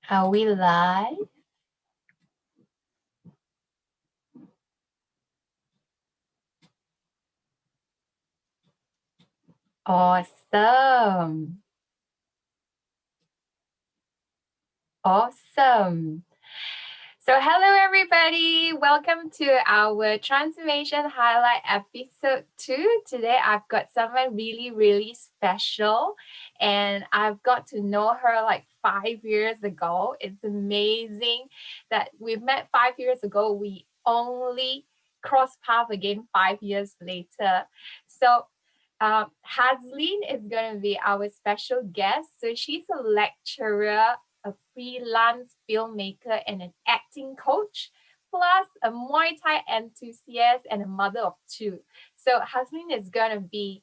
Are we live? Awesome. Awesome. So, hello everybody. Welcome to our transformation highlight episode 2. Today I've got someone really, really special, and I've got to know her like 5 years ago. It's amazing that we met 5 years ago. We only crossed paths again 5 years later. So, Hazlin is going to be our special guest. So, she's a lecturer, a freelance filmmaker, and an acting coach, plus a Muay Thai enthusiast and a mother of two. So Hasmin is going to be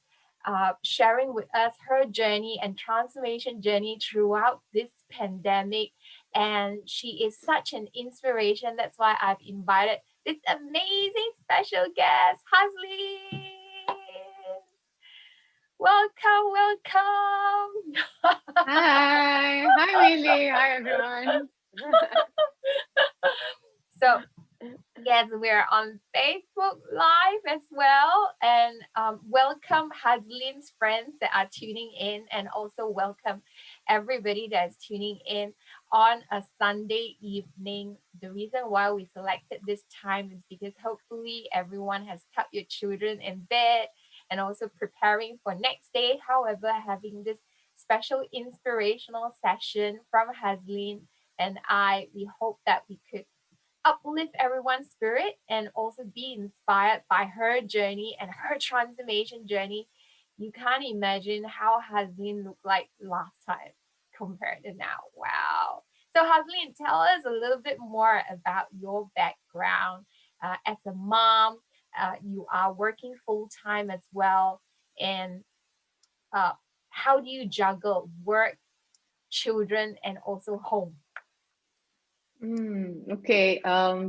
sharing with us her journey and transformation journey throughout this pandemic. And she is such an inspiration. That's why I've invited this amazing special guest, Haslin. Welcome, welcome. Hi Mayli, hi everyone. So yes, we're on Facebook Live as well. And welcome Haslin's friends that are tuning in, and also welcome everybody that's tuning in on a Sunday evening. The reason why we selected this time is because hopefully everyone has tucked your children in bed and also preparing for next day. However, having this special inspirational session from Haslin and we hope that we could uplift everyone's spirit and also be inspired by her journey and her transformation journey. You can't imagine how Haslin looked like last time compared to now. Wow. So, Haslin, tell us a little bit more about your background as a mom. You are working full time as well. And uh, how do you juggle work, children, and also home? Okay,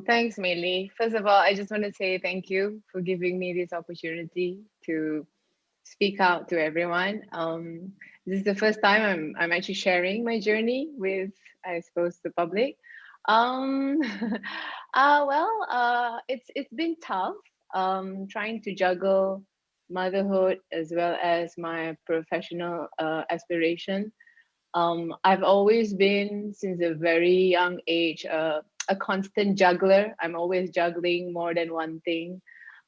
thanks Mayli. First of all, I just want to say thank you for giving me this opportunity to speak out to everyone. This is the first time I'm actually sharing my journey with, I suppose, the public. Um, it's been tough. Trying to juggle motherhood as well as my professional aspiration. I've always been, since a very young age, a constant juggler. I'm always juggling more than one thing.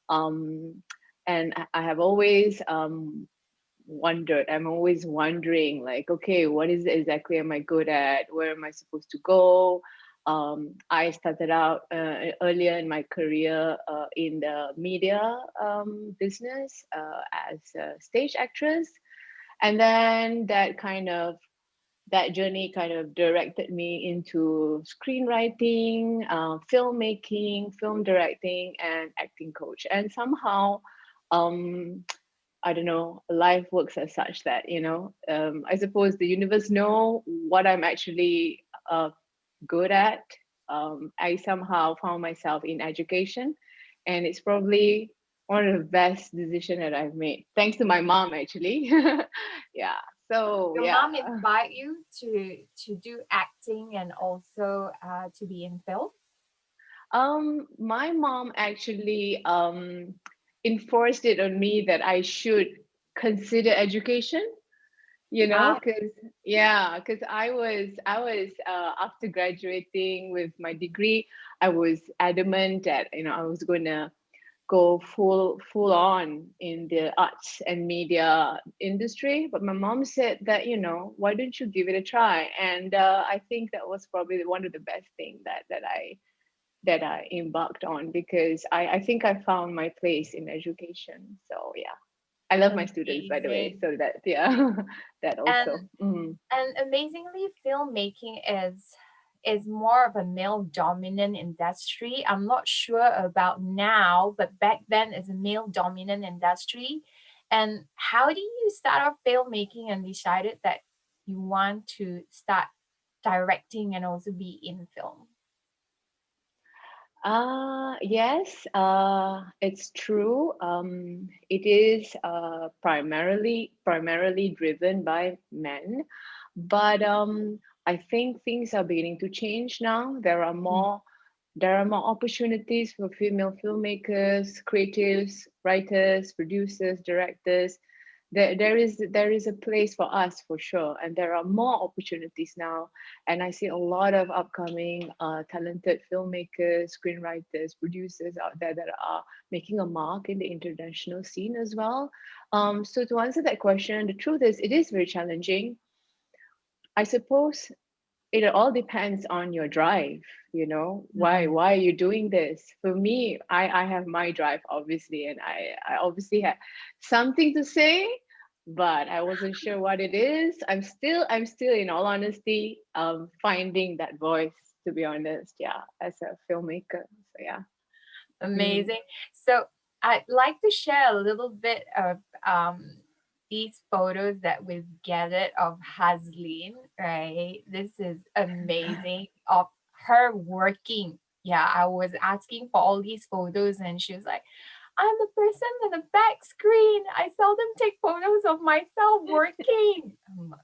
Um, and I have always wondered, I'm always wondering, like, okay, what is it exactly am I good at? Where am I supposed to go? I started out earlier in my career in the media business as a stage actress. And then that journey kind of directed me into screenwriting, filmmaking, film directing, and acting coach. And somehow, um, I don't know, life works as such that, I suppose the universe know what I'm actually good at. I somehow found myself in education, and it's probably one of the best decision that I've made, thanks to my mom, actually. Yeah. So Your yeah. mom inspired you to do acting and also to be in film? My mom actually enforced it on me that I should consider education, Ah, because yeah, because I was after graduating with my degree, I was adamant that I was going to go full on in the arts and media industry, but my mom said that why don't you give it a try, and I think that was probably one of the best thing that I embarked on, because I think I found my place in education. So yeah, I love my students, by the way. amazing. So that, yeah, that And also. and amazingly, filmmaking is more of a male dominant industry. I'm not sure about now, but back then it's a male dominant industry. And how do you start off filmmaking and decided that you want to start directing and also be in film? Yes, it's true. It is primarily driven by men, but I think things are beginning to change now. Mm. There are more opportunities for female filmmakers, creatives, writers, producers, directors. There is a place for us for sure, and there are more opportunities now. And I see a lot of upcoming talented filmmakers, screenwriters, producers out there that are making a mark in the international scene as well. So to answer that question, the truth is it is very challenging. I suppose it all depends on your drive. Mm. Why are you doing this? For me, I have my drive, obviously, and I obviously had something to say, but I wasn't sure what it is. I'm still in all honesty, finding that voice, to be honest. Yeah, as a filmmaker. So yeah. Mm. Amazing. So I'd like to share a little bit of these photos that we've gathered of Hazlin, right? This is amazing of her working. Yeah, I was asking for all these photos and she was like, I'm the person in the back screen. I seldom take photos of myself working.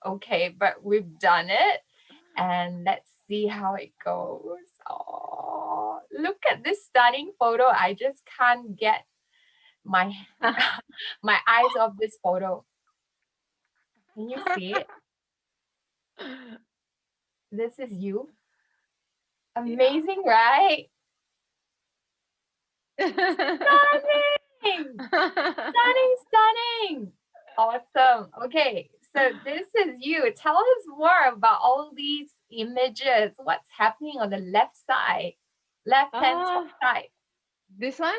Okay, but we've done it and let's see how it goes. Oh, look at this stunning photo. I just can't get my my eyes off this photo. Can you see it? This is you. Yeah. Amazing, right? Stunning! Stunning, stunning. Awesome. Okay, so this is you. Tell us more about all these images. What's happening on the left side? Left hand top Ah, side. this one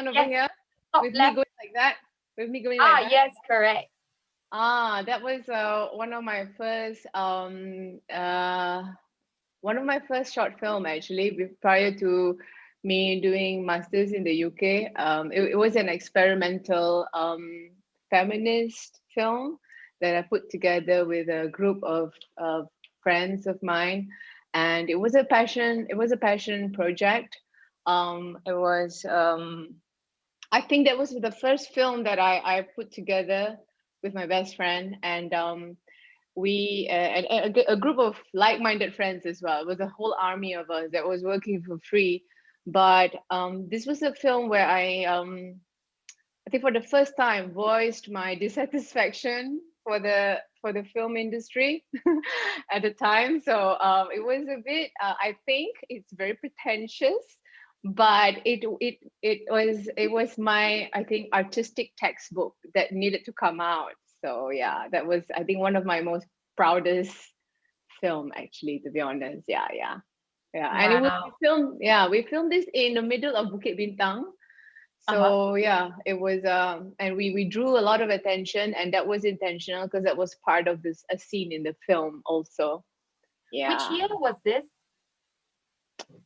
over Yes, here, top with me left. going like that, with me going like Ah, that. yes, correct. That was one of my first short film actually, prior to me doing masters in the UK. It was an experimental feminist film that I put together with a group of friends of mine, and it was a passion project. It was I think that was the first film that I put together with my best friend, and we and a group of like-minded friends as well. It was a whole army of us that was working for free. But this was a film where I think for the first time voiced my dissatisfaction for the film industry at the time. So it was a bit. I think it's very pretentious, but it was my, I think, artistic textbook that needed to come out. So yeah, that was, I think, one of my most proudest film actually, to be honest. Yeah, yeah. Yeah, and it was we Wow. filmed. Yeah, we filmed this in the middle of Bukit Bintang, Uh-huh. so yeah, it was and we drew a lot of attention, and that was intentional because that was part of this a scene in the film also. Which Yeah. year was this?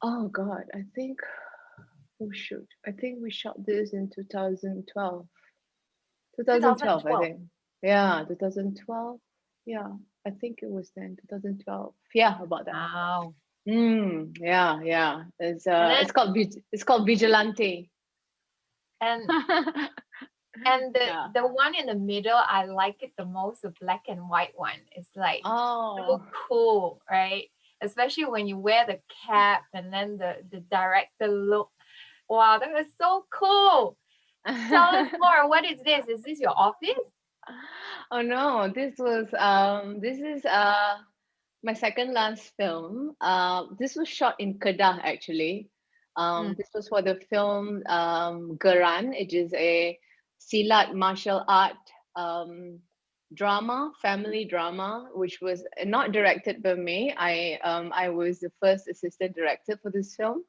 Oh God, I think, oh shoot, I think we shot this in 2012. 2012, I 2012. think. Yeah, 2012. Yeah, I think it was then 2012. Yeah, about that. Wow. Yeah, yeah. It's And uh then it's called it's called Vigilante. and and the Yeah. the one in the middle, I like it the most, the black and white one. It's like so Oh. cool, right? Especially when you wear the cap and then the director look. Wow, that was so cool. Tell us more. What is this? Is this your office? Oh no, this is my second last film. This was shot in Kedah actually. Mm, This was for the film Geran. It is a silat martial art um, drama, family drama, which was not directed by me. I was the first assistant director for this film.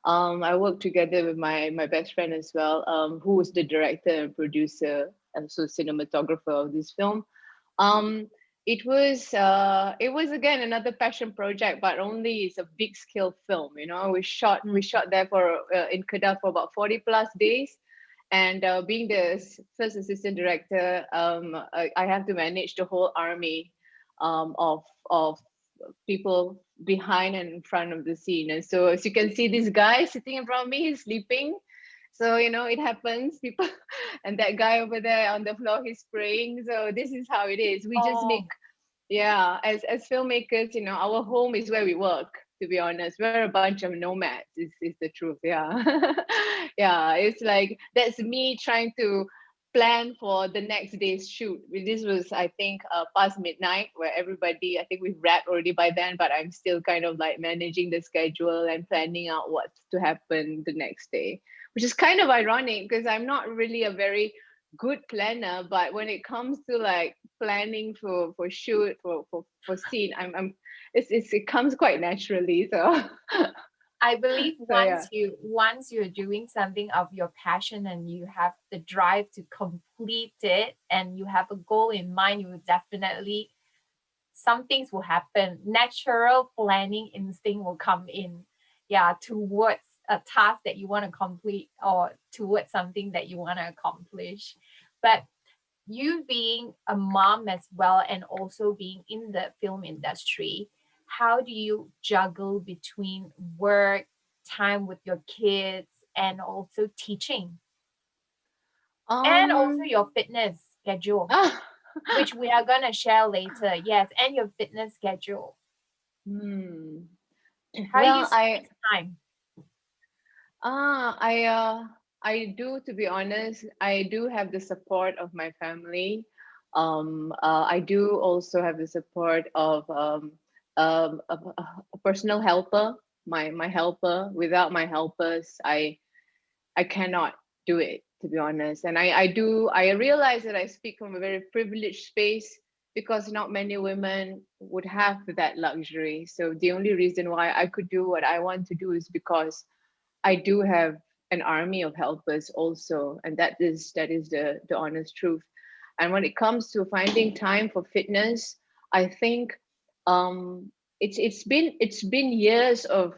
I worked together with my best friend as well, who was the director and producer, and so cinematographer of this film. Um, it was again another passion project, but only it's a big scale film. We shot mm. we shot there for in Kedah for about 40 plus days, and being the first assistant director, I have to manage the whole army of people behind and in front of the scene. And so, as you can see, this guy sitting in front of me, he's sleeping. So it happens. People, and that guy over there on the floor, he's praying. So this is how it is. We just make Oh, Yeah, as filmmakers, our home is where we work, to be honest. We're a bunch of nomads, is the truth. Yeah. Yeah, it's like that's me trying to plan for the next day's shoot. This was, I think, past midnight, where everybody, I think we've wrapped already by then, but I'm still kind of like managing the schedule and planning out what's to happen the next day, which is kind of ironic because I'm not really a very good planner, but when it comes to like planning for shoot for scene, I'm it comes quite naturally. So I believe so yeah. once you're doing something of your passion and you have the drive to complete it and you have a goal in mind, you will definitely, some things will happen. Natural planning instinct will come in, yeah, towards a task that you want to complete or towards something that you want to accomplish. But you being a mom as well and also being in the film industry, how do you juggle between work, time with your kids, and also teaching, and also um your fitness schedule, ah, which we are going to share later? Yes, and your fitness schedule. hmm. How do you Well, squeeze time? ah I uh I do, to be honest, I do have the support of my family. I do also have the support of a personal helper, my helper. Without my helpers, I cannot do it, to be honest. And I realize that I speak from a very privileged space because not many women would have that luxury. So the only reason why I could do what I want to do is because I do have an army of helpers also, and that is the honest truth. And when it comes to finding time for fitness, I think it's been years of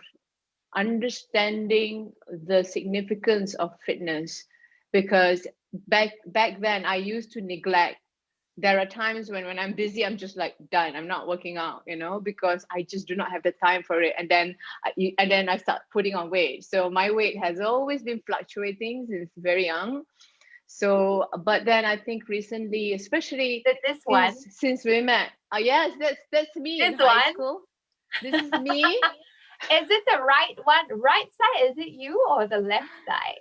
understanding the significance of fitness, because back then I used to neglect. There are times when I'm busy, I'm just like done, I'm not working out, because I just do not have the time for it. And then I start putting on weight. So my weight has always been fluctuating since very young. So but then I think recently, especially This since one, since we met, yes, that's me in this high one. school. This is me. Is it the right one? Right side? Is it you or the left side?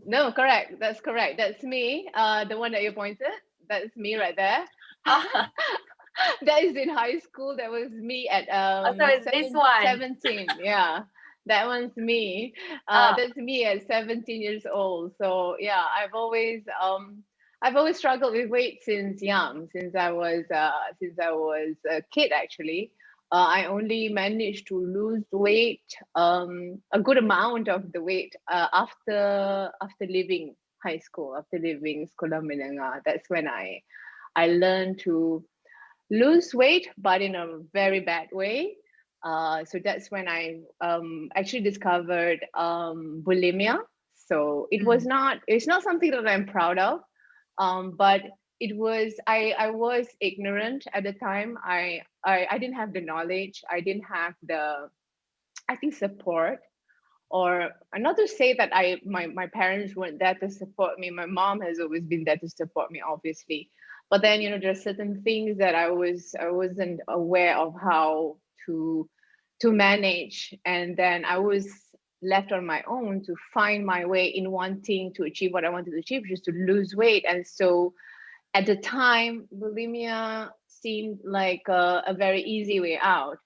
No, correct. That's correct. That's me. The one that you pointed. That's me right there. Oh, That is in high school. That was me at so it's this one. 17. Yeah, that one's me. Oh, That's me at 17 years old. So yeah, I've always struggled with weight since young, since I was a kid actually. I only managed to lose weight, a good amount of the weight, after leaving high school, after leaving Sekolah Menengah. That's when I learned to lose weight, but in a very bad way. So that's when I actually discovered bulimia. So mm, it's not something that I'm proud of, but I was ignorant at the time. I didn't have the knowledge. I didn't have the, I think, support, or not to say that my parents weren't there to support me. My mom has always been there to support me, obviously. But then, there are certain things that I wasn't aware of how to to manage. And then I was left on my own to find my way in wanting to achieve what I wanted to achieve, which is to lose weight. And so at the time, bulimia seemed like a very easy way out.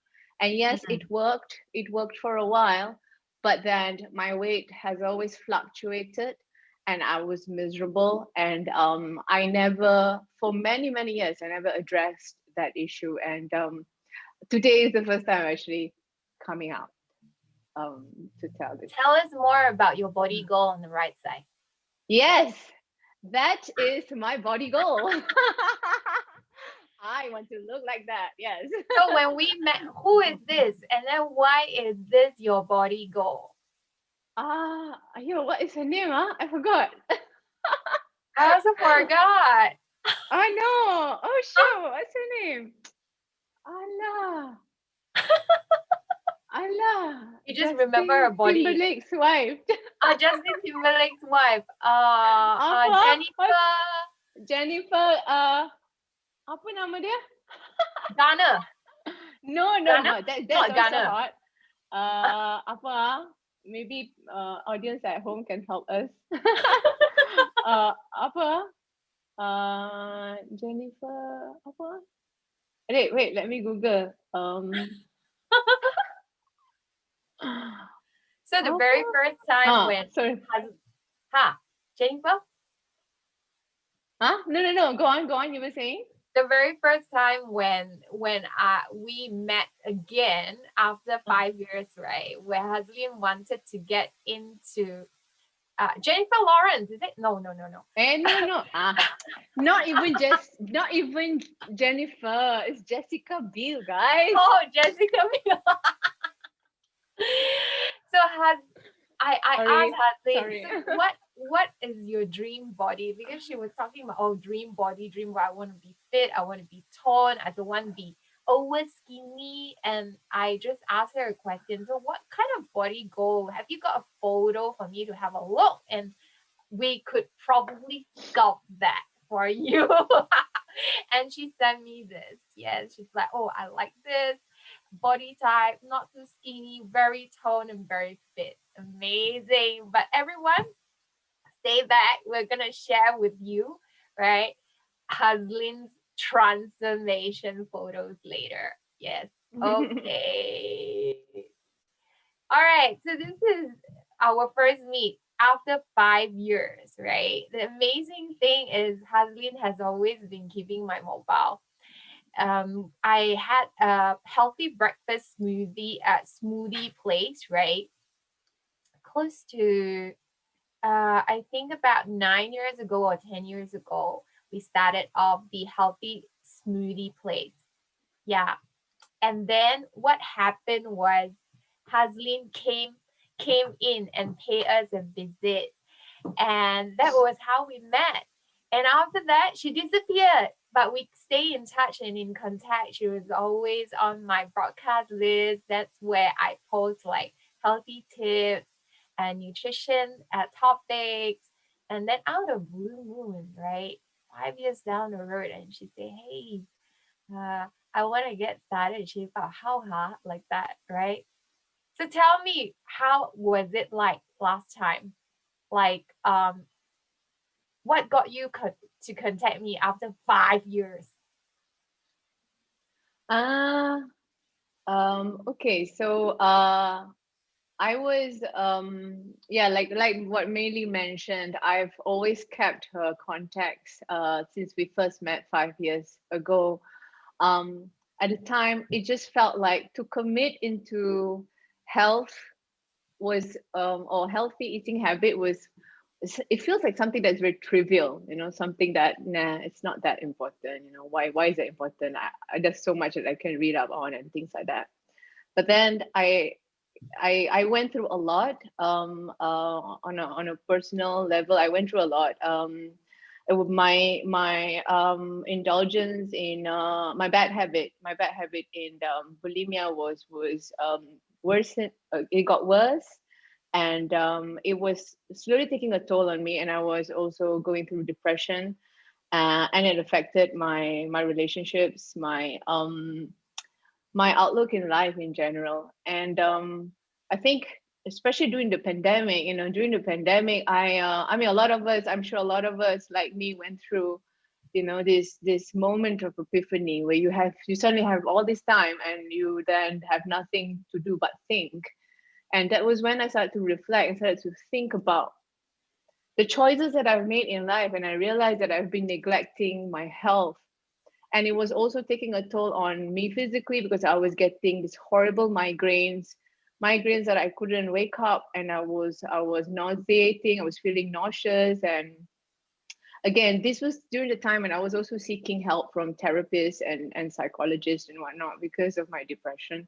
And yes, mm. it worked for a while, but then my weight has always fluctuated and I was miserable. And I never, for many, many years, I never addressed that issue. And today is the first time I'm actually coming out, to tell this. Tell us more about your body goal on the right side. Yes, that is my body goal. I want to look like that. Yes. So when we met, who is this? And then why is this your body goal? Yo, what is her name? I forgot. I also forgot. I know. Oh, sure. What's her name? Allah. Allah. You just remember her Justin body. Timberlake's wife. Justin Timberlake's wife. Apa? What? Jennifer. Jennifer. Apa nama dia? Ghana. No, Ghana? but that's Not also Ghana. hot. Apa? Maybe audience at home can help us. Apa? Jennifer apa? Wait, let me Google. So the Apa? very first time when Sorry. has ha Jennifer, Huh? No. Go on. You were saying? the very first time when we met again after Uh, 5 years, right? Where Hazlin wanted to get into Jennifer Lawrence, is it? No, no, no, no. no. Not even Jennifer. It's Jessica Biel, guys. Oh, Jessica Biel. So has I asked Sorry, Haslin, sorry. so what is your dream body? Because she was talking about, oh, dream body, dream body. I want to be fit, I want to be toned, I don't want to be over skinny. And I just asked her a question. So what kind of body goal? Have you got a photo for me to have a look? And we could probably sculpt that for you. And she sent me this. Yes, she's like, oh, I like this body type, not too skinny, very toned and very fit. Amazing. But everyone, stay back. We're gonna share with you, right? Haslin's transformation photos later. Yes. Okay. All right. So this is our first meet after 5 years, right? The amazing thing is Haslin has always been keeping my mobile. I had a healthy breakfast smoothie at smoothie place, right? Close to I think about 9 years ago or 10 years ago, we started off the healthy smoothie place. Yeah. And then what happened was Haslin came in and paid us a visit, and that was how we met. And after that, she disappeared. But we stay in touch and in contact. She was always on my broadcast list. That's where I post like healthy tips and nutrition topics. And then out of blue moon, right? 5 years down the road, and she say, "Hey, I want to get started." She thought, "How, huh?" Like that, right? So tell me, how was it like last time? Like, what got you to contact me after 5 years? Ah, okay. So, I was, yeah, like what Mayli mentioned. I've always kept her contacts, since we first met 5 years ago. Um, at the time, it just felt like to commit into health was, or healthy eating habit was, it feels like something that's very trivial, something that, nah, it's not that important. Why is that important? There's so much that I can read up on and things like that. But then I went through a lot, on a personal level. I went through a lot. My indulgence in, my bad habit in, bulimia was, worse. It got worse, and, it was slowly taking a toll on me. And I was also going through depression, and it affected my relationships, my outlook in life in general. And, I think, especially during the pandemic, I mean, a lot of us, I'm sure a lot of us like me went through, this moment of epiphany where you suddenly have all this time and you then have nothing to do but think. And that was when I started to reflect and started to think about the choices that I've made in life, and I realized that I've been neglecting my health. And it was also taking a toll on me physically because I was getting these horrible migraines that I couldn't wake up, and I was nauseating. I was feeling nauseous. And again, this was during the time when I was also seeking help from therapists and psychologists and whatnot because of my depression.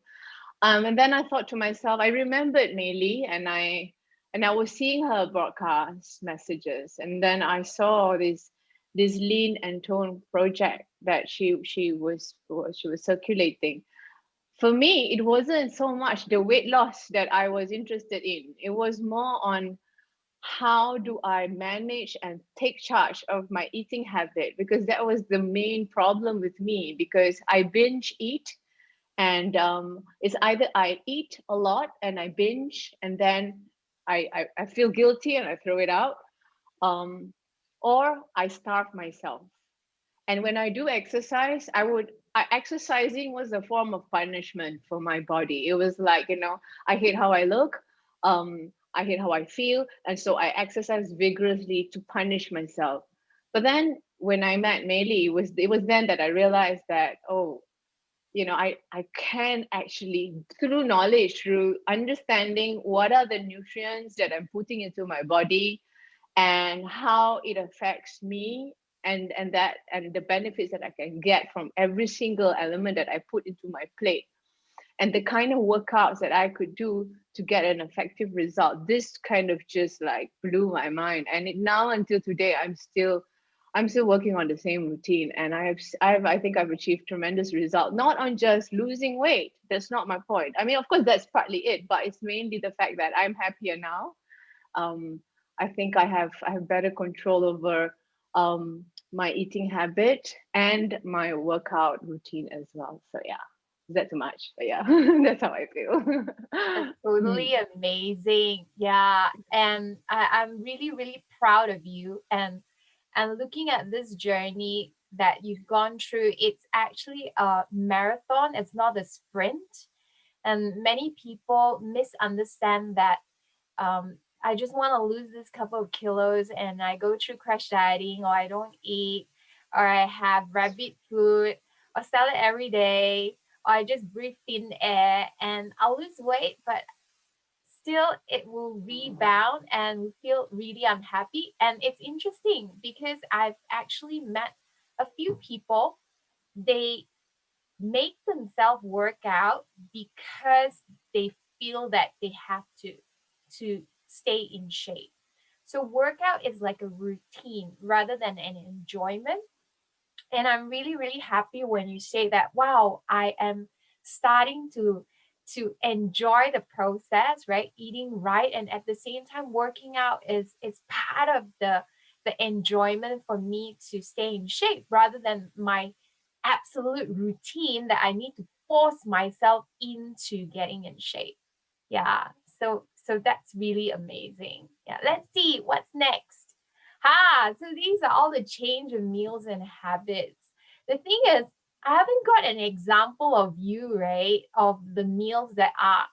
And then I thought to myself, I remembered Mayli, and I was seeing her broadcast messages, and then I saw this lean and tone project that she was circulating. For me, it wasn't so much the weight loss that I was interested in. It was more on how do I manage and take charge of my eating habit? Because that was the main problem with me, because I binge eat, and it's either I eat a lot and I binge, and then I feel guilty and I throw it out, um, or I starve myself. And when I do exercise, exercising was a form of punishment for my body. It was like, I hate how I look, I hate how I feel, and so I exercise vigorously to punish myself. But then when I met Mayli, it was then that I realized that, oh, I can actually, through knowledge, through understanding what are the nutrients that I'm putting into my body, and how it affects me, and the benefits that I can get from every single element that I put into my plate, and the kind of workouts that I could do to get an effective result. This kind of just like blew my mind. And now until today, I'm still working on the same routine, and I think I've achieved tremendous result. Not on just losing weight. That's not my point. I mean, of course, that's partly it, but it's mainly the fact that I'm happier now. um, I think I have better control over my eating habit and my workout routine as well. So yeah, is that too much? But yeah, that's how I feel. That's Mm. totally amazing. Yeah. And I'm really, really proud of you. And looking at this journey that you've gone through, it's actually a marathon, it's not a sprint. And many people misunderstand that I just want to lose this couple of kilos and I go through crash dieting, or I don't eat, or I have rabbit food or salad every day, or I just breathe thin air and I'll lose weight, but still it will rebound and we feel really unhappy. And it's interesting because I've actually met a few people, they make themselves work out because they feel that they have to stay in shape. So workout is like a routine rather than an enjoyment. And I'm really, really happy when you say that, wow, I am starting to enjoy the process, right? Eating right, and at the same time working out is part of the enjoyment for me to stay in shape rather than my absolute routine that I need to force myself into getting in shape. Yeah. So that's really amazing. Yeah. Let's see what's next. So these are all the change of meals and habits. The thing is, I haven't got an example of you, right? Of the meals that are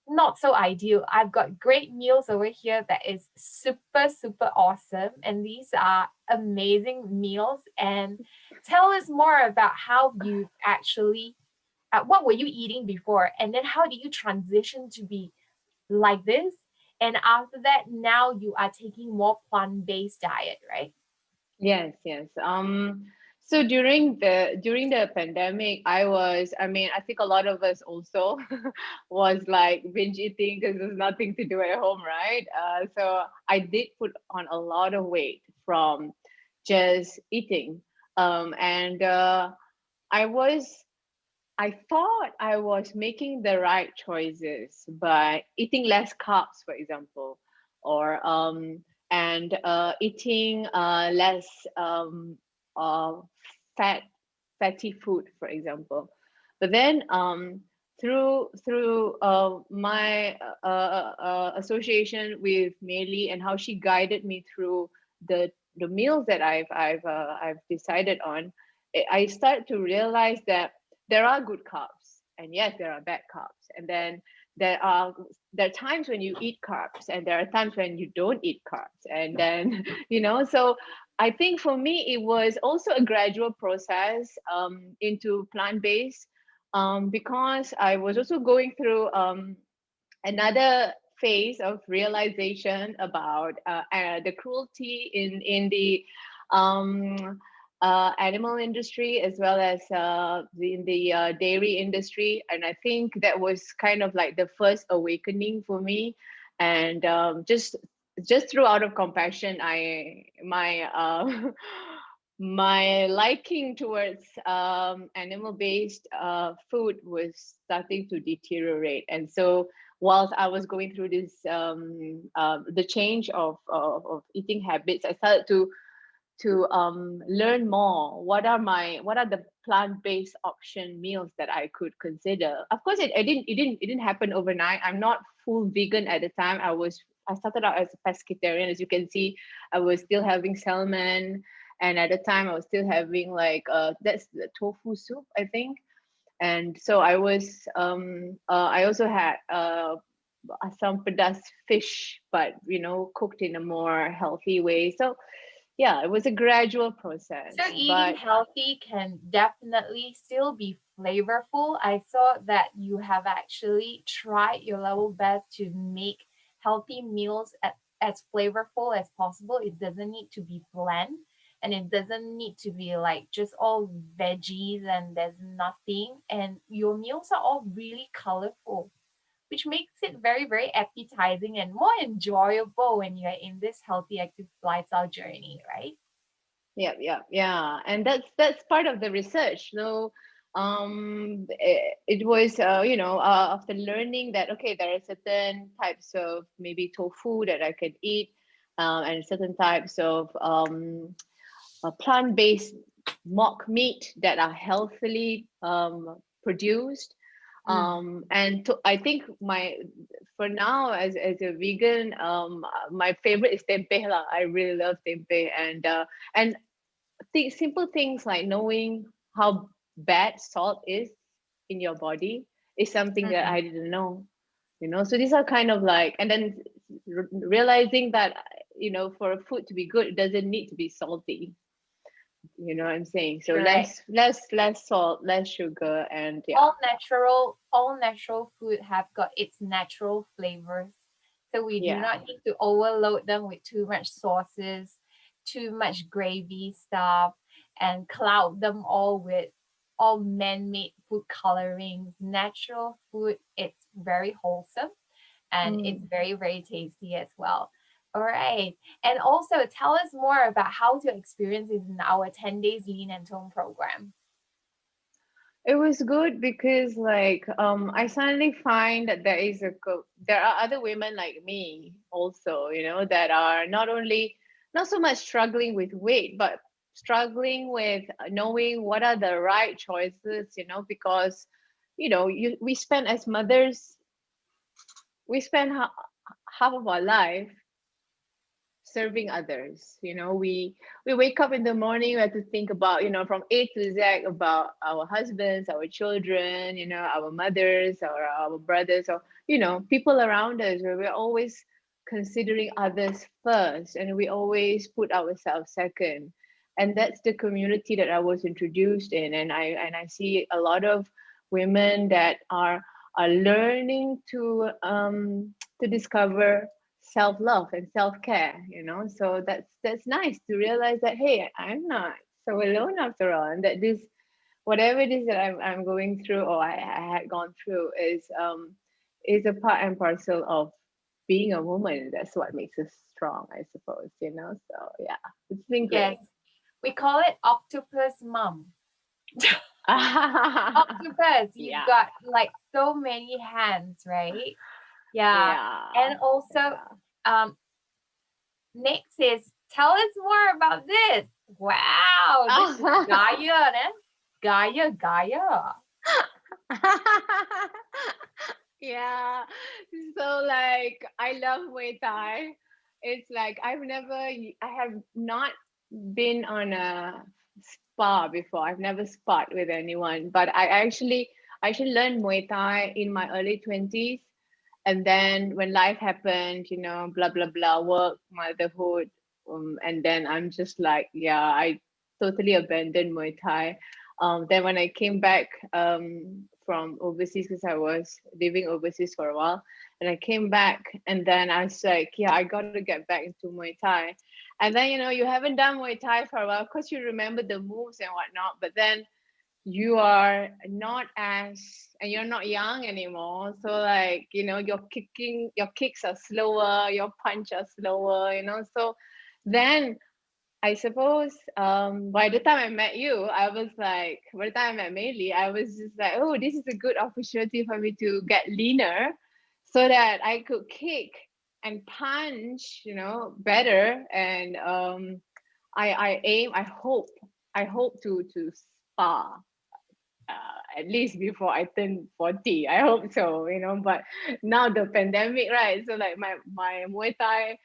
not so ideal. I've got great meals over here that is super, super awesome. And these are amazing meals. And tell us more about how you've actually, what were you eating before? And then how do you transition to be like this? And after that, now you are taking more plant-based diet, right? Yes, yes. So during the pandemic, I mean, I think a lot of us also was like binge eating because there's nothing to do at home, right? So I did put on a lot of weight from just eating. And I was I thought I was making the right choices by eating less carbs, for example, or and eating less uh, fat fatty food, for example. But then through my association with Mayli and how she guided me through the meals that I've decided on, I start to realize that there are good carbs, and yes, there are bad carbs, and then there are there are times when you eat carbs and there are times when you don't eat carbs, and then so I think for me it was also a gradual process into plant-based, because I was also going through another phase of realization about the cruelty in the um, animal industry, as well as in the dairy industry. And I think that was kind of like the first awakening for me. And just through out of compassion, I my my liking towards animal based food was starting to deteriorate. And so whilst I was going through this the change of eating habits, I started to learn more. What are the plant-based option meals that I could consider? Of course, it didn't happen overnight. I'm not full vegan at the time. I started out as a pescatarian. As you can see, I was still having salmon, and at the time I was still having like that's the tofu soup, I think. And so I also had some pedas fish, but cooked in a more healthy way. So yeah, it was a gradual So process, eating but healthy can definitely still be flavorful. I saw that you have actually tried your level best to make healthy meals as flavorful as possible. It doesn't need to be bland, and it doesn't need to be like just all veggies and there's nothing. And your meals are all really colorful, which makes it very, very appetizing and more enjoyable when you're in this healthy, active lifestyle journey, right? yeah, and that's part of the research. It was after learning that okay, there are certain types of maybe tofu that I could eat, and certain types of plant-based mock meat that are healthily produced. Mm, And I think my for now as a vegan, my favorite is tempeh lah. I really love tempeh, and simple things like knowing how bad salt is in your body is something that mm. I didn't know. So these are kind of like, and then realizing that for a food to be good, it doesn't need to be salty. You know what I'm saying? So Correct. less salt, less sugar, and yeah, All natural food have got its natural flavors. So we do yeah. not need to overload them with too much sauces, too much gravy stuff, and cloud them all with all man-made food colorings. Natural food, it's very wholesome and it's Mm. very, very tasty as well. All right. And also tell us more about how to experience it in our 10 days lean and tone program. It was good because like I suddenly find that there are other women like me also, that are not so much struggling with weight, but struggling with knowing what are the right choices, because we spend as mothers, we spend half of our life serving others. We wake up in the morning, we have to think about, from A to Z, about our husbands, our children, our mothers or our brothers, or people around us, where we're always considering others first and we always put ourselves second. And that's the community that I was introduced in, and I see a lot of women that are learning to discover self-love and self-care. So that's nice to realize that hey, I'm not so alone after all, and that this whatever it is that I'm going through, or I had gone through, is a part and parcel of being a woman. That's what makes us strong, I suppose. So yeah, it's been Yes, great. we call it octopus mom. Octopus, you've Yeah, got like so many hands, right? Yeah. yeah, And also, yeah. um, next is tell us more about this. Wow, this is Gaia, né? Gaia, Gaia. Yeah. So like I love Muay Thai. It's like I have not been on a spa before. I've never sparred with anyone, but I actually learned Muay Thai in my early 20s. And then when life happened, blah blah blah, work, motherhood, and then I'm just like, yeah, I totally abandoned Muay Thai. Then when I came back from overseas, because I was living overseas for a while, and I came back, and then I was like, yeah, I got to get back into Muay Thai. And then you haven't done Muay Thai for a while, of course you remember the moves and whatnot, but then you are not as and you're not young anymore, so like your kicks are slower, your punch are slower, so then I suppose by the time I met you, I was like, by the time I met Mayli, I was just like, oh, this is a good opportunity for me to get leaner. so that I could kick and punch, better. And I hope to spar at least before I turn 40. I hope so, but now the pandemic, right? So like my Muay Thai,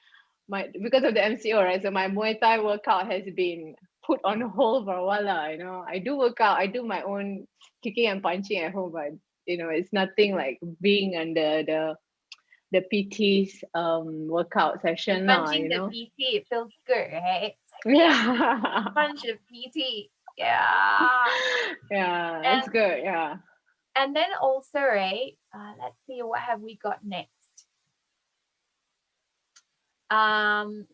my because of the MCO, right? So my Muay Thai workout has been put on hold for a while, I do work out, I do my own kicking and punching at home, but it's nothing like being under the PT's workout And session now, punching the PT, it feels good, right? It's like, yeah, Yeah. punch the PT. Yeah. Yeah, it's And good. Yeah. and then also, right? Let's see what have we got next. Um,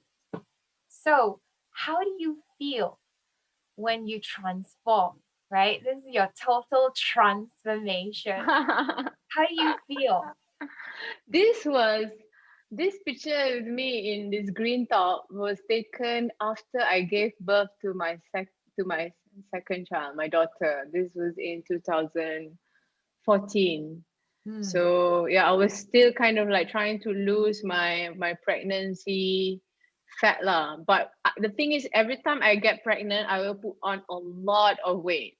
so how do you feel when you transform? Right? This is your total transformation. How do you feel? this was this picture with me in this green top was taken after I gave birth to my second child, my daughter. This was in 2014. Hmm. So yeah, I was still kind of like trying to lose my pregnancy fat lah. But the thing is, every time I get pregnant, I will put on a lot of weight.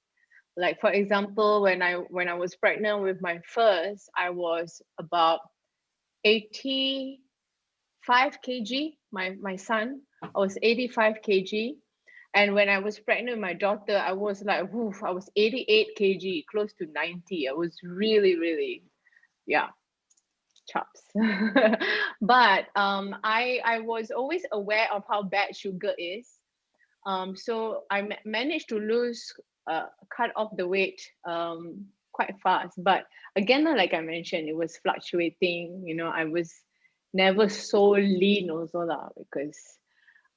Like for example, when I was pregnant with my first, I was about 85 kg. My son, I was 85 kg. And when I was pregnant with my daughter, I was like, woof, I was 88 kg, close to 90. I was really, really, yeah, chops. But I was always aware of how bad sugar is. So I managed to cut off the weight quite fast. But again, like I mentioned, it was fluctuating. I was never so lean also lah, because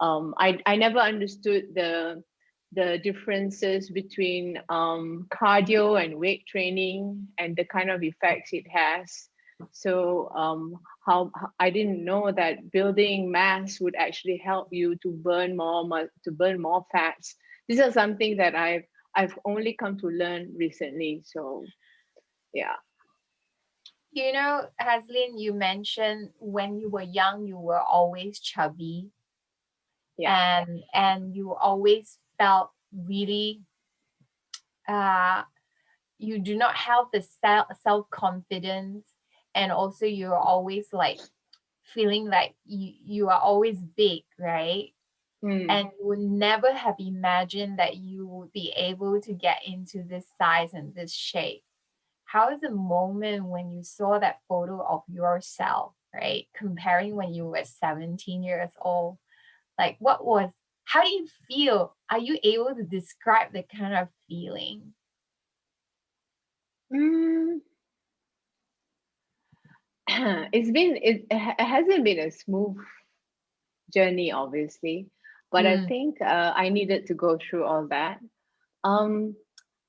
I never understood the differences between cardio and weight training and the kind of effects it has. So how I didn't know that building mass would actually help you to burn more fats. These are something that I've only come to learn recently. So yeah, You know, Haslin, you mentioned when you were young, you were always chubby, yeah. and you always felt really uh you do not have the self confidence, and also you're always like feeling like you are always big, right? Mm. And you would never have imagined that you would be able to get into this size and this shape. How is the moment when you saw that photo of yourself, right? Comparing when you were 17 years old, like how do you feel? Are you able to describe the kind of feeling? Mm. It hasn't been a smooth journey, obviously, but I Mm, think I needed to go through all that. Um,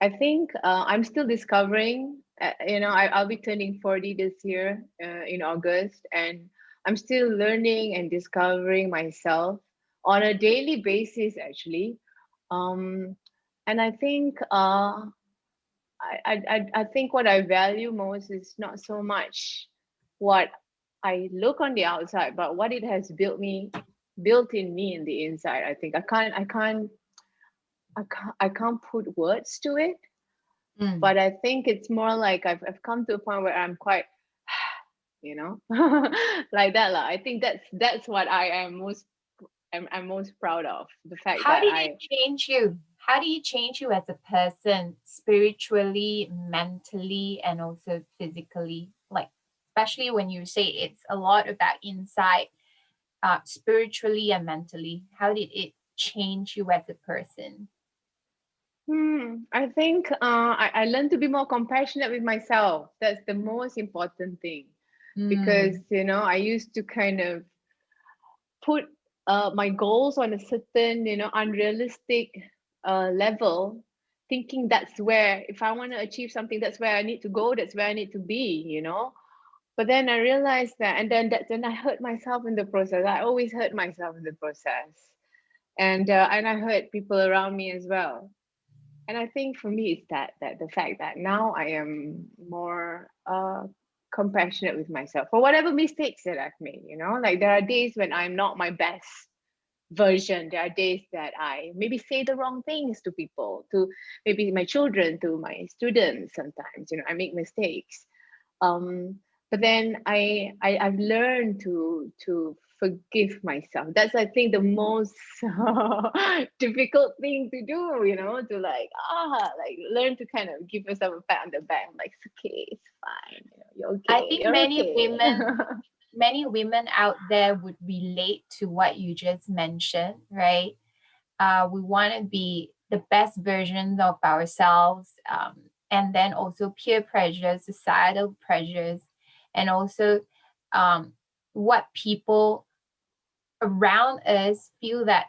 I think I'm still discovering. I'll be turning 40 this year in August, and I'm still learning and discovering myself on a daily basis, actually. Um, and I think I think what I value most is not so much what I look on the outside, but what it has built in me in the inside. I think I can't put words to it, mm. but I think it's more like I've come to a point where I'm quite, you know, like that lah. I think that's what I'm most proud of, the fact How that did it I. change you? How did it change you as a person, spiritually, mentally, and also physically? Like, especially when you say it's a lot about inside, spiritually and mentally. How did it change you as a person? I think I learned to be more compassionate with myself. That's the most important thing, because Mm, I used to kind of put my goals on a certain unrealistic level, thinking that's where, if I want to achieve something, that's where I need to go, that's where I need to be. But then I realized that, and then I hurt myself in the process. I always hurt myself in the process, and I hurt people around me as well. And I think for me, it's that the fact that now I am more compassionate with myself for whatever mistakes that I've made. Like there are days when I'm not my best version. There are days that I maybe say the wrong things to people, to maybe my children, to my students. Sometimes, I make mistakes. um but then I've learned to forgive myself. That's, I think, the most difficult thing to do, to like learn to kind of give yourself a pat on the back, like it's okay, it's fine, you're I okay, think you're okay. many women out there would relate to what you just mentioned, right? We want to be the best versions of ourselves, and then also peer pressure, societal pressures, and also um, what people around us feel that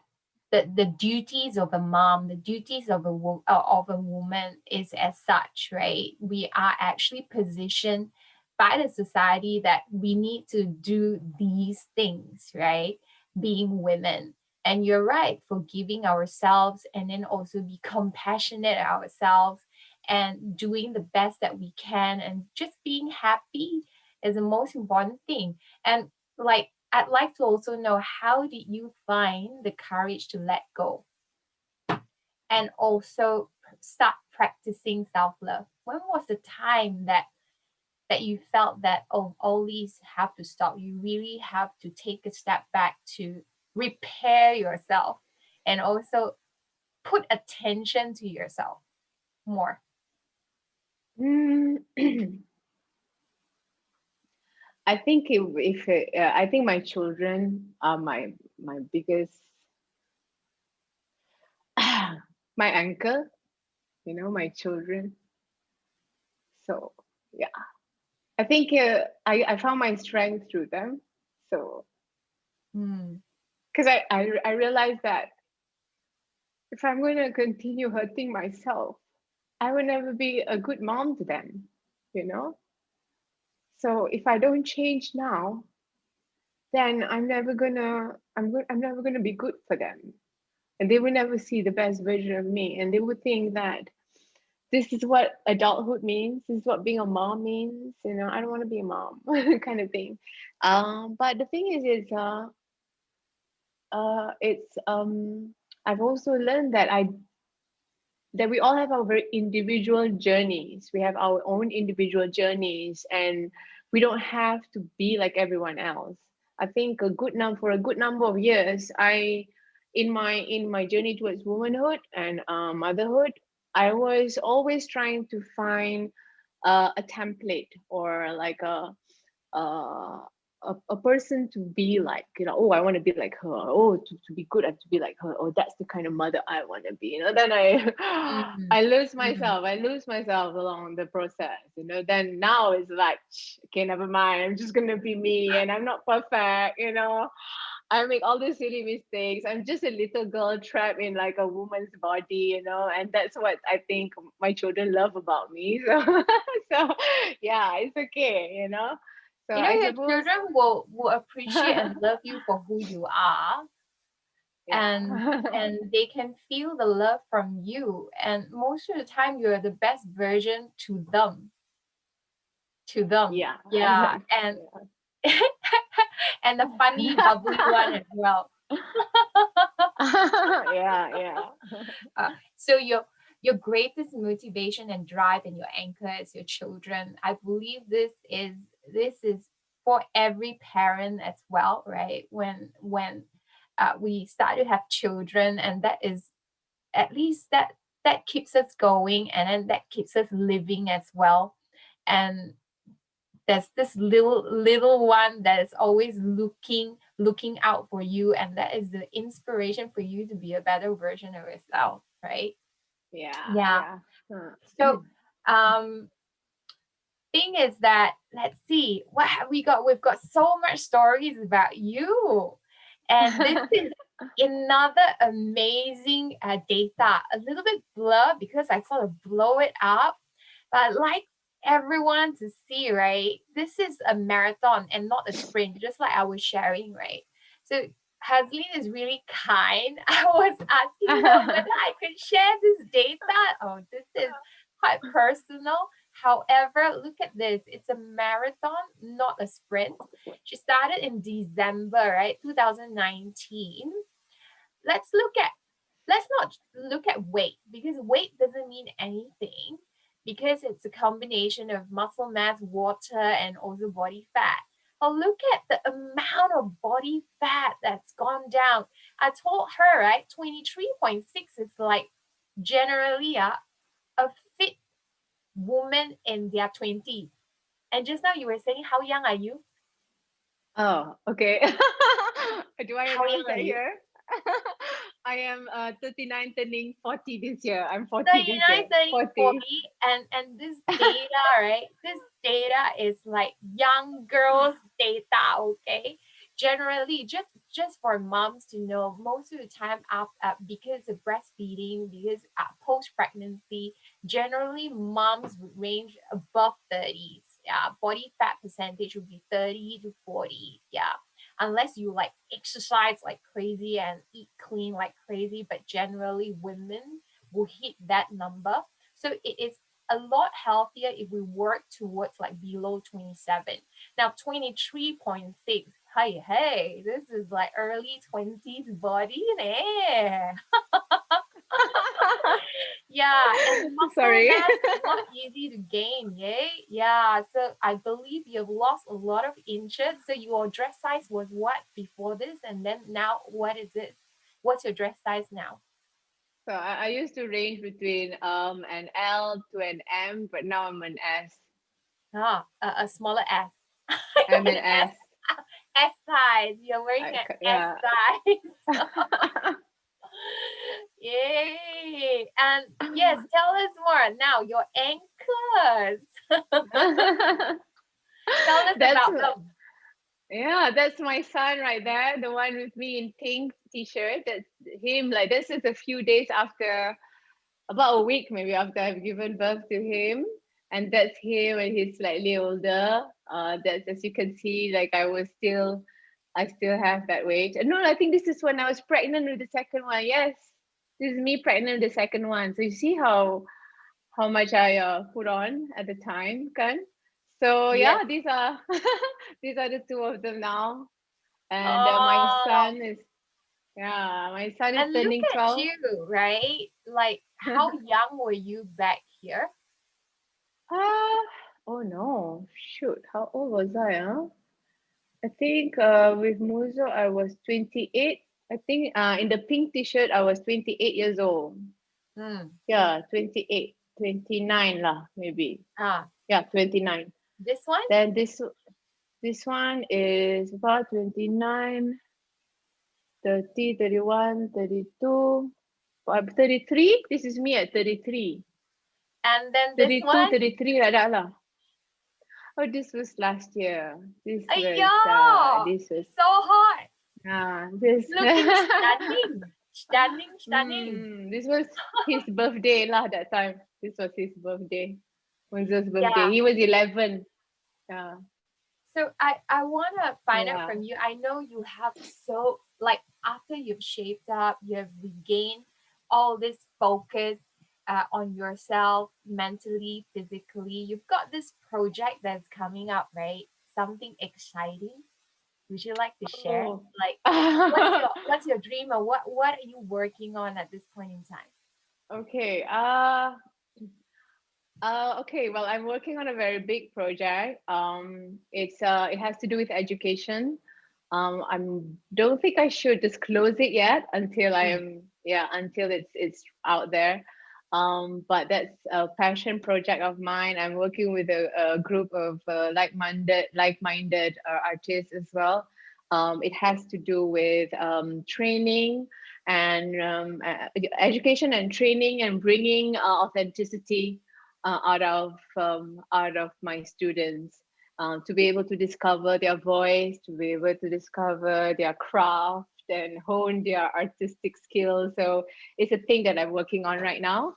the duties of a mom, the duties of of a woman is as such, right? We are actually positioned by the society that we need to do these things, right? Being women. And you're right, forgiving ourselves and then also be compassionate ourselves and doing the best that we can and just being happy is the most important thing. And like I'd like to also know, how did you find the courage to let go and also start practicing self-love? When was the time that you felt that, oh, all these have to stop? You really have to take a step back to repair yourself and also put attention to yourself more. Mm, I think I think my children are my biggest my anchor, my children. So yeah, I think I found my strength through them. So Mm, because I realized that if I'm going to continue hurting myself, I will never be a good mom to them, you know? So if I don't change now, then I'm never gonna be good for them. And they will never see the best version of me. And they would think that this is what adulthood means, this is what being a mom means. I don't want to be a mom kind of thing. But the thing is, I've also learned that we all have our very individual journeys. We have our own individual journeys, and we don't have to be like everyone else. I think for a good number of years, in my journey towards womanhood and motherhood, I was always trying to find a template or like uh, a person to be like, oh, I want to be like her. Oh, to be good, I have to be like her. Oh, that's the kind of mother I want to be. Then mm, I lose mm. myself. I lose myself along the process. Then now it's like, okay, never mind. I'm just gonna be me, and I'm not perfect. I make all these silly mistakes. I'm just a little girl trapped in like a woman's body, and that's what I think my children love about me. So yeah, it's okay. So You know, I your suppose, children will appreciate and love you for who you are, and yeah, they can feel the love from you, and most of the time you're the best version to them. yeah, Yeah, and and the funny bubbly one as well. yeah, yeah, So your greatest motivation and drive and your anchor is your children. I believe this is for every parent as well, right? When we start to have children, and that is at least that keeps us going, and then that keeps us living as well. And there's this little one that is always looking out for you, and that is the inspiration for you to be a better version of yourself, right? yeah, Yeah. yeah. So um thing is that, let's see what have we got. We've got so much stories about you, and this is another amazing data, a little bit blur because I sort of blow it up, but I'd like everyone to see, right? This is a marathon and not a sprint, just like I was sharing, right? So Hazlin is really kind. I was asking her whether I could share this data. Oh, this is quite personal. However, look at this. It's a marathon, not a sprint. She started in December, right? 2019. Let's look at let's not look at weight, because weight doesn't mean anything, because it's a combination of muscle mass, water, and also body fat. But look at the amount of body fat that's gone down. I told her, right, 23.6 is like generally a fit woman in their 20s. And just now you were saying, how young are you? Oh, okay. Do I How announce young are that you? here? I am 39 turning 40 this year. I'm 40 this 39, year. 30, 40. 40, and this data, right? This data is like young girls data, okay? Generally, just for moms to know, most of the time because of breastfeeding, because post pregnancy, generally moms would range above 30s. Yeah, body fat percentage would be 30 to 40. Yeah, unless you like exercise like crazy and eat clean like crazy, but generally women will hit that number. So it is a lot healthier if we work towards like below 27. Now 23.6. Hey, hey, this is like early 20s body there. Yeah, and muscle Sorry. mass is not easy to gain, yay? Yeah, so I believe you've lost a lot of inches. So your dress size was what before this, and then now what is it? What's your dress size now? So I used to range between an L to an M, but now I'm an S. Ah, a smaller S. I'm An an S, S. S size. You're wearing an S Yeah. size. Yay! And yes, tell us more now. Your anchors. Tell us That's about them. Yeah, that's my son right there, the one with me in pink t-shirt. That's him. Like this is a few days after, about a week maybe after I've given birth to him, and that's him when he's slightly older. That's, as you can see, like I still have that weight. And no, I think this is when I was pregnant with the second one. Yes, this is me pregnant with the second one. So you see how much I put on at the time, kan? So Yes. yeah, these are these are the two of them now, and my Oh, son is my son is and look turning at 12. you, right? Like, how young were you back here? Ah, oh no, shoot, how old was I? Huh? I think with Muzo I was 28. I think in the pink t-shirt I was 28 years old. Hmm. Yeah, 28, 29 lah, maybe. Ah, Yeah, 29. this one? Then this one is about 29, 30, 31, 32, 33. This is me at 33. And then this 32, one? 33 like that lah. Oh, this was last year. Ayo! This was So hot. this Looking stunning. Stunning, stunning. this was his birthday lah that time. This was his birthday. Munzo's birthday. Yeah. He was 11. Yeah. So I want to find out Yeah. from you. I know you have so like after you've shaped up, you have regained all this focus on yourself mentally, physically. You've got this project that's coming up, right? Something exciting. Would you like to share? Oh. Like, what's your dream, or what are you working on at this point in time? Okay. Okay. Well, I'm working on a very big project. It has to do with education. I don't think I should disclose it yet until I Mm. am yeah until it's out there. But that's a passion project of mine. I'm working with a group of like-minded artists as well. It has to do with training and education and training and bringing authenticity out of my students, to be able to discover their voice, to be able to discover their craft and hone their artistic skills. So it's a thing that I'm working on right now.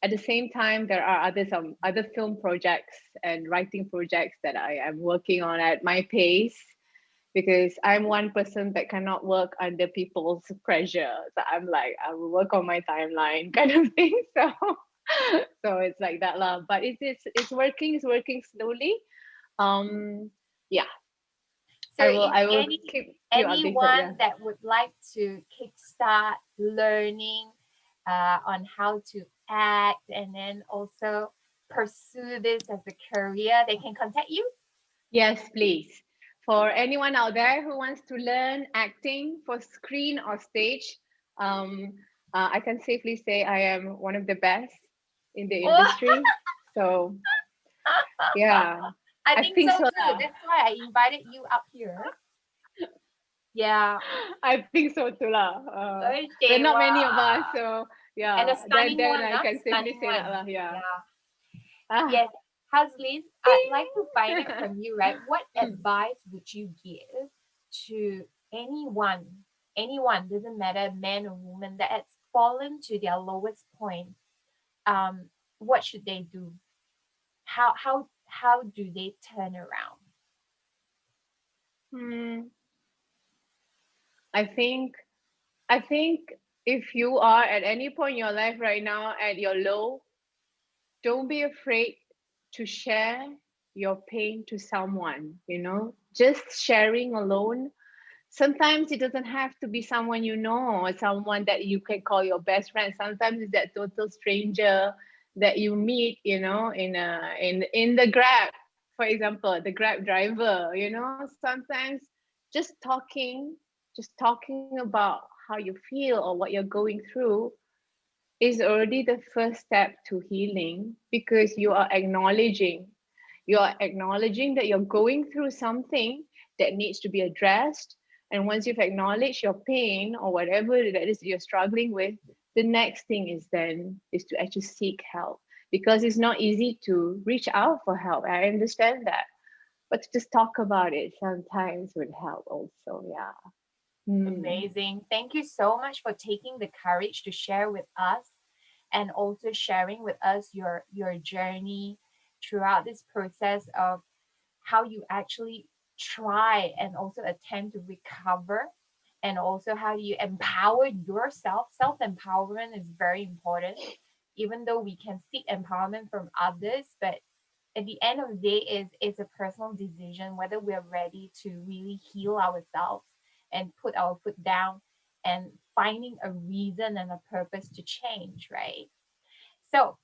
At the same time, there are some other film projects and writing projects that I am working on at my pace, because I'm one person that cannot work under people's pressure. So I'm like, I will work on my timeline kind of thing. So So it's like that lah. But it's working. It's working slowly. Yeah, So if I will keep you updated. Yeah. anyone that would like to kickstart learning on how to act and then also pursue this as a career, they can contact you. Yes, please. For anyone out there who wants to learn acting for screen or stage, um, I can safely say I am one of the best in the Oh, industry. So yeah, I I think think so so too. lah. That's why I invited you up here. Yeah. I think so too lah. There Okay, are not many of us, wow. so And a yeah. stunning Then one, I huh? can safely Stunning say that one. lah. Yeah. Yeah. Ah. Yes. Haslin, I'd like to find it from you, right? What advice would you give to anyone, doesn't matter, man or woman, that has fallen to their lowest point? Um, what should they do? How do they turn around? Hmm. I think I think if you are at any point in your life right now at your low, don't be afraid to share your pain to someone, just sharing alone. Sometimes it doesn't have to be someone you know or someone that you can call your best friend. Sometimes it's that total stranger that you meet, in the Grab, for example, the Grab driver, sometimes just talking about how you feel or what you're going through is already the first step to healing, because you are acknowledging that you're going through something that needs to be addressed. And once you've acknowledged your pain or whatever that is you're struggling with, the next thing is to actually seek help, because it's not easy to reach out for help. I understand that, but to just talk about it sometimes would help also. Yeah. Hmm. Amazing. Thank you so much for taking the courage to share with us and also sharing with us your journey throughout this process of how you actually try and also attempt to recover, and also how you empower yourself. Self empowerment is very important, even though we can seek empowerment from others, but at the end of the day is a personal decision whether we're ready to really heal ourselves and put our foot down and finding a reason and a purpose to change, right? So,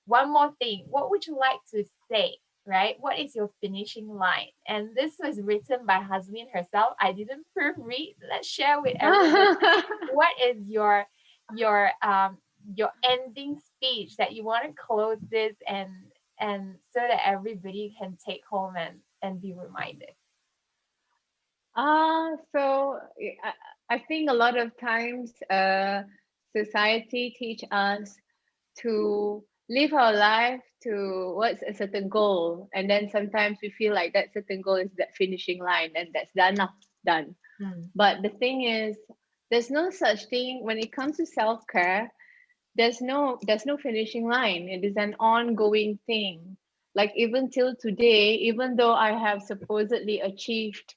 one more thing, what would you like to say, right? What is your finishing line? And this was written by Hazlin herself. I didn't proofread. Let's share with everybody. What is your ending speech that you want to close this and so that everybody can take home and be reminded. So I think a lot of times society teach us to live our life towards a certain goal, and then sometimes we feel like that certain goal is that finishing line, and that's done now, done. Hmm. But the thing is, there's no such thing when it comes to self-care. There's no finishing line. It is an ongoing thing. Like even till today, even though I have supposedly achieved,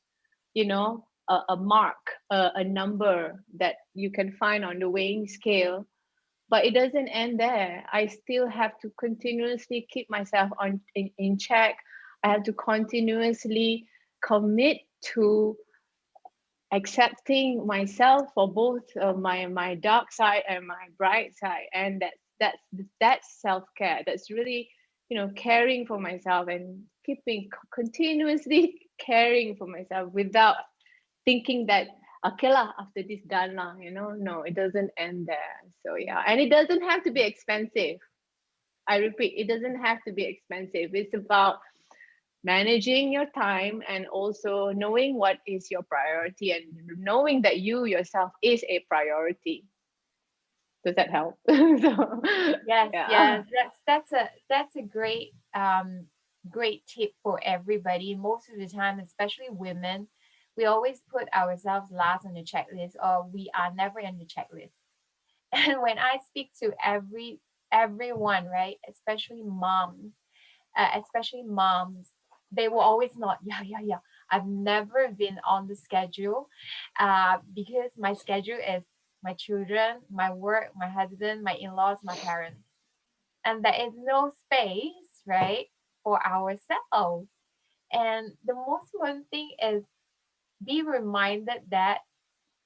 a mark, a number that you can find on the weighing scale, but it doesn't end there. I still have to continuously keep myself in check. I have to continuously commit to accepting myself for both my dark side and my bright side. And that's self-care. That's really, caring for myself and keeping continuously caring for myself without thinking that okay lah, after this done lah, no, it doesn't end there. So yeah, and it doesn't have to be expensive. I repeat, it doesn't have to be expensive. It's about managing your time and also knowing what is your priority and knowing that you yourself is a priority. Does that help? So Yes, yeah. yes, that's a great tip for everybody. Most of the time, especially women, we always put ourselves last on the checklist, or we are never on the checklist. And when I speak to everyone, right, especially moms, they will always not, yeah, yeah, yeah. I've never been on the schedule, because my schedule is my children, my work, my husband, my in-laws, my parents. and there is no space, right, for ourselves. And the most important thing is be reminded that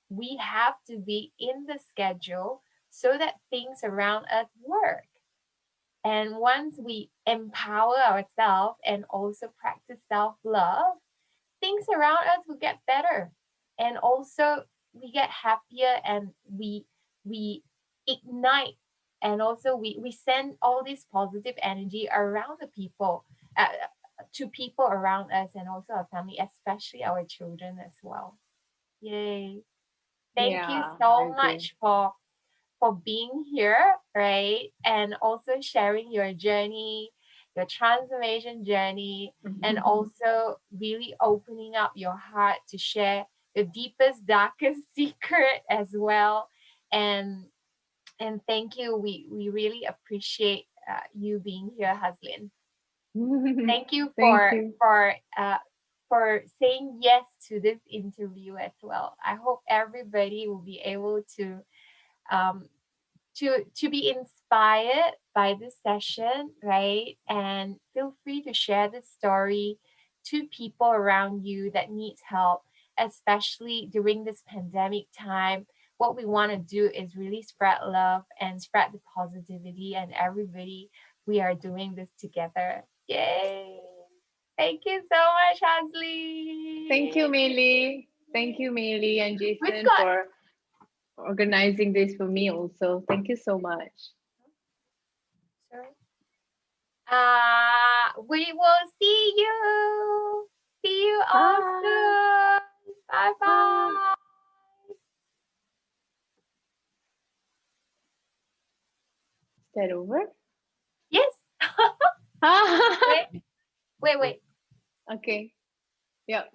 we have to be in the schedule so that things around us work. And once we empower ourselves and also practice self love, things around us will get better. And also we get happier, and we ignite, and also we send all this positive energy around the people, to people around us, and also our family, especially our children as well. Yay. Thank you Yeah, I so agree. much for being here, right? And also sharing your journey, your transformation journey, and also really opening up your heart to share the deepest, darkest secret as well. And thank you. We really appreciate you being here, Haslin. Thank you Thank you. for saying yes to this interview as well. I hope everybody will be able um, to be inspired by this session, right? And feel free to share this story to people around you that needs help, especially during this pandemic time. What we want to do is really spread love and spread the positivity, and everybody, we are doing this together. Yay! Thank you so much, Thank you, Hasley. Mayli. Thank you, Mayli and We've Jason, got for organizing this for me also. Thank you so much. sorry. We will see you. See you all Bye. soon. Bye Bye. bye. Is that over? Yes. Wait, wait, wait. Okay. Yep.